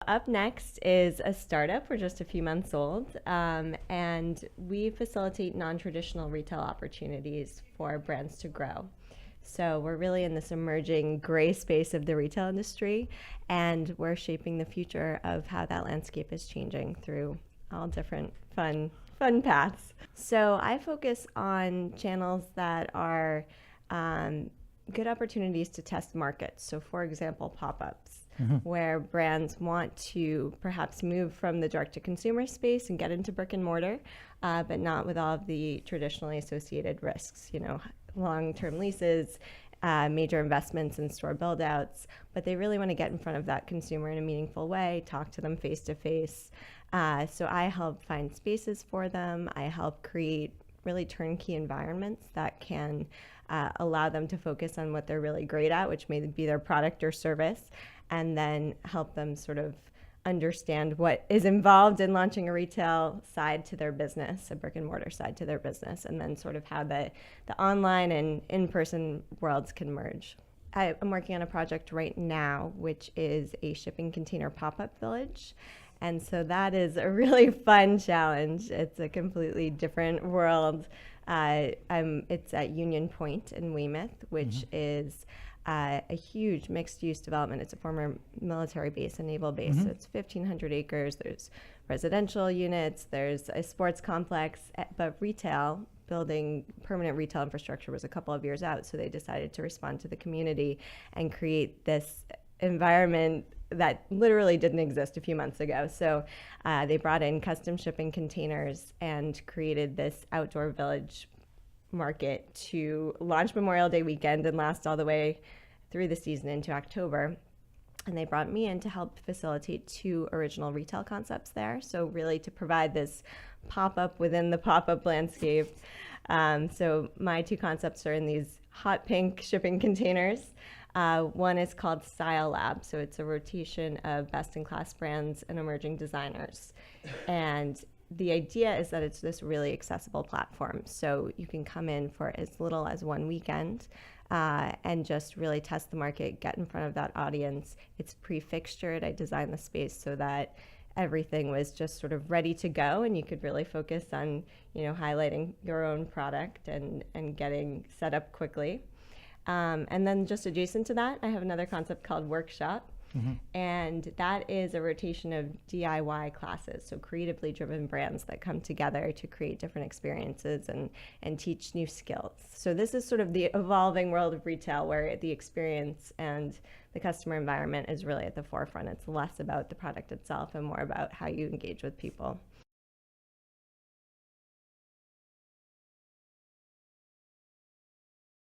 UpNext is a startup. We're just a few months old, and we facilitate non-traditional retail opportunities for brands to grow. So we're really in this emerging gray space of the retail industry, and we're shaping the future of how that landscape is changing through all different fun paths. So I focus on channels that are good opportunities to test markets. So, for example, pop-ups, where brands want to perhaps move from the direct-to-consumer space and get into brick and mortar, but not with all of the traditionally associated risks, long-term leases, major investments in store build-outs, but they really want to get in front of that consumer in a meaningful way, talk to them face-to-face. So I help find spaces for them. I help create really turnkey environments that can allow them to focus on what they're really great at, which may be their product or service, and then help them sort of understand what is involved in launching a retail side to their business, a brick and mortar side to their business, and then sort of how the online and in-person worlds can merge. I'm working on a project right now, which is a shipping container pop-up village. And so that is a really fun challenge. It's a completely different world. It's at Union Point in Weymouth, which is a huge mixed-use development. It's a former military base, a naval base. So it's 1,500 acres. There's residential units. There's a sports complex. But retail, building permanent retail infrastructure was a couple of years out. So they decided to respond to the community and create this environment that literally didn't exist a few months ago. So they brought in custom shipping containers and created this outdoor village market to launch Memorial Day weekend and last all the way through the season into October. And they brought me in to help facilitate 2 original retail concepts there. So really to provide this pop-up within the pop-up landscape. So my 2 concepts are in these hot pink shipping containers. One is called Style Lab, so it's a rotation of best-in-class brands and emerging designers. And the idea is that it's this really accessible platform, so you can come in for as little as 1 weekend and just really test the market, get in front of that audience. It's pre-fixtured. I designed the space so that everything was just sort of ready to go, and you could really focus on, highlighting your own product and getting set up quickly. And then just adjacent to that, I have another concept called Workshop. And that is a rotation of DIY classes, so creatively driven brands that come together to create different experiences and teach new skills. So this is sort of the evolving world of retail where the experience and the customer environment is really at the forefront. It's less about the product itself and more about how you engage with people.